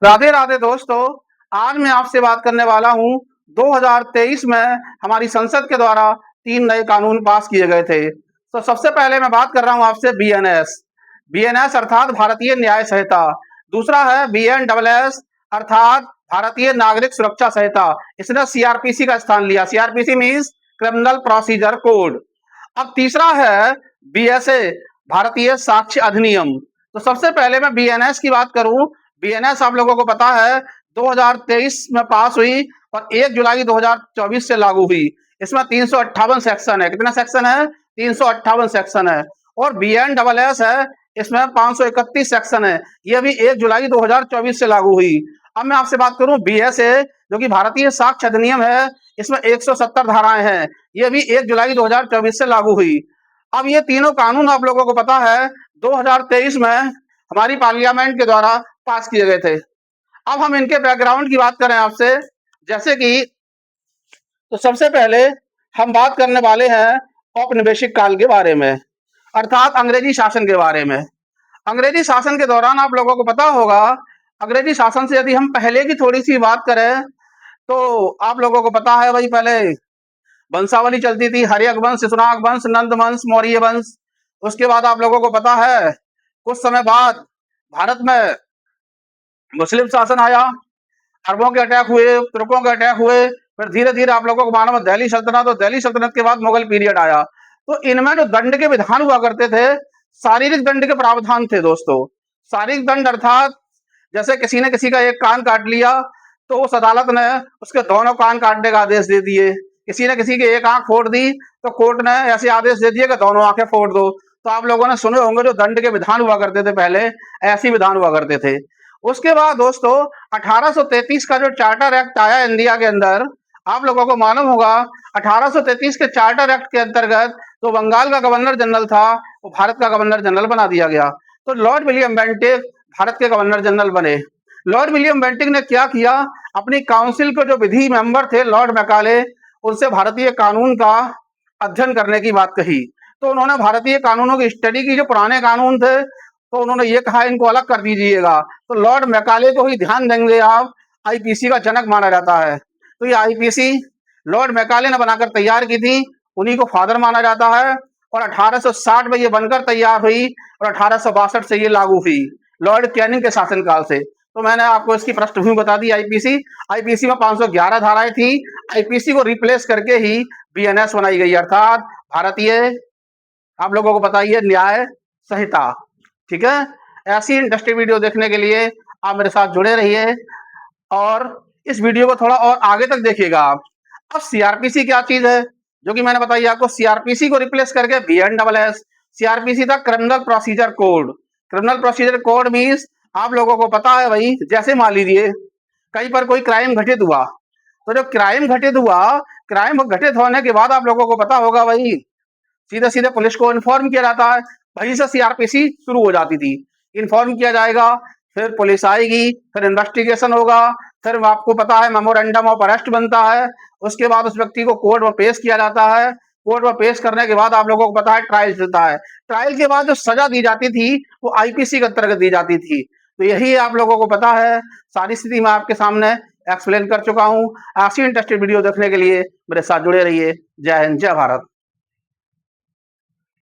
राधे राधे दोस्तों। आज मैं आपसे बात करने वाला हूं 2023 में हमारी संसद के द्वारा 3 नए कानून पास किए गए थे। तो सबसे पहले मैं बात कर रहा हूं आपसे बीएनएस। बीएनएस अर्थात भारतीय न्याय संहिता। दूसरा है बीएनडब्ल्यूएस अर्थात भारतीय नागरिक सुरक्षा संहिता। इसने सीआरपीसी का स्थान लिया। CrPC means criminal procedure code. अब तीसरा है बीएसए भारतीय साक्ष्य अधिनियम। तो सबसे पहले मैं बीएनएस की बात करूं। बीएनएस आप लोगों को पता है 2023 में पास हुई और 1 जुलाई 2024 से लागू हुई। इसमें 358 सेक्शन है। कितना सेक्शन है? 358 सेक्शन है। और बीएनडब्ल्यूएस है, इसमें 531 सेक्शन है। यह भी 1 जुलाई 2024 से लागू हुई। अब मैं आपसे बात करूं बीएसए, जो कि भारतीय साक्ष्य अधिनियम है, इसमें 170 धाराएं हैं। यह भी 1 जुलाई 2024 से लागू हुई। अब ये तीनों कानून आप लोगों को पता है 2023 में हमारी पार्लियामेंट के द्वारा पास किए गए थे। अब हम इनके बैकग्राउंड की बात करें आपसे, जैसे कि तो सबसे पहले हम बात करने वाले हैं औपनिवेशिक काल के बारे में, अर्थात अंग्रेजी शासन के बारे में। अंग्रेजी शासन के दौरान आप लोगों को पता होगा, अंग्रेजी शासन से यदि हम पहले की थोड़ी सी बात करें तो आप लोगों को पता है भाई, पहले वंशावली चलती थी। हर्यक वंश, शिशुनाग वंश, नंद वंश, मौर्य वंश। उसके बाद आप लोगों को पता है कुछ समय बाद भारत में मुस्लिम शासन आया। अरबों के अटैक हुए, तुर्कों के अटैक हुए। फिर धीरे धीरे आप लोगों को मालूम है दिल्ली सल्तनत, और दिल्ली सल्तनत के बाद मुगल पीरियड आया। तो इनमें जो दंड के विधान हुआ करते थे, शारीरिक दंड के प्रावधान थे दोस्तों। शारीरिक दंड अर्थात जैसे किसी ने किसी का एक कान काट लिया तो उस अदालत ने उसके दोनों कान काटने का आदेश दे दिए। किसी ने किसी की एक आंख फोड़ दी तो कोर्ट ने ऐसे आदेश दे दिए कि दोनों आंखें फोड़ दो। तो आप लोगों ने सुने होंगे जो दंड के विधान हुआ करते थे पहले, ऐसे विधान हुआ करते थे। उसके बाद दोस्तों 1833 का जो चार्टर एक्ट आया इंडिया के अंदर, आप लोगों को मालूम होगा 1833 के चार्टर एक्ट के अंतर्गत तो बंगाल का गवर्नर जनरल था, वो भारत का गवर्नर जनरल बना दिया गया। तो लॉर्ड विलियम बेंटिक भारत के गवर्नर जनरल बने। लॉर्ड विलियम बेंटिक ने क्या किया, अपनी काउंसिल के जो विधि मेंबर थे लॉर्ड मैकाले, उनसे भारतीय कानून का अध्ययन करने की बात कही। तो उन्होंने भारतीय कानूनों की स्टडी की। जो पुराने कानून थे तो उन्होंने ये कहा इनको अलग कर दीजिएगा। तो लॉर्ड मैकाले को ही ध्यान देंगे आप, आईपीसी का जनक माना जाता है। तो ये आईपीसी लॉर्ड मैकाले ने बनाकर तैयार की थी, उन्हीं को फादर माना जाता है। और 1860 में ये बनकर तैयार हुई और 1862 से ये लागू हुई, लॉर्ड कैनिंग के शासनकाल से। तो मैंने आपको इसकी पृष्ठभूमि बता दी। आईपीसी आईपीसी में 511 धाराएं थी। आईपीसी को रिप्लेस करके ही बीएनएस बनाई गई, अर्थात भारतीय, आप लोगों को पता ही है, न्याय संहिता। ठीक है। ऐसी इंटरेस्टिंग वीडियो देखने के लिए आप मेरे साथ जुड़े रहिए और इस वीडियो को थोड़ा और आगे तक देखिएगा आप। अब सीआरपीसी क्या चीज है, जो कि मैंने बताई आपको। सीआरपीसी को रिप्लेस करके बीएनडब्ल्यूएस। सीआरपीसी था criminal procedure code. Criminal procedure code means आप लोगों को पता है भाई, जैसे मान लीजिए कहीं पर कोई क्राइम घटित हुआ, तो जो क्राइम घटित हुआ, क्राइम घटित होने के बाद आप लोगों को पता होगा भाई, सीधे सीधे पुलिस को इन्फॉर्म किया जाता है। वहीं से सीआरपीसी शुरू हो जाती थी। इन्फॉर्म किया जाएगा, फिर पुलिस आएगी, फिर इन्वेस्टिगेशन होगा, फिर आपको पता है मेमोरेंडम ऑफ अरेस्ट बनता है। उसके बाद उस व्यक्ति को कोर्ट में पेश किया जाता है। कोर्ट में पेश करने के बाद आप लोगों को पता है ट्रायल चलता है। ट्रायल के बाद जो सजा दी जाती थी वो आईपीसी के अंतर्गत दी जाती थी। तो यही आप लोगों को पता है, सारी स्थिति मैं आपके सामने एक्सप्लेन कर चुका हूँ। ऐसी इंटरेस्टिंग वीडियो देखने के लिए मेरे साथ जुड़े रहिए। जय हिंद, जय भारत।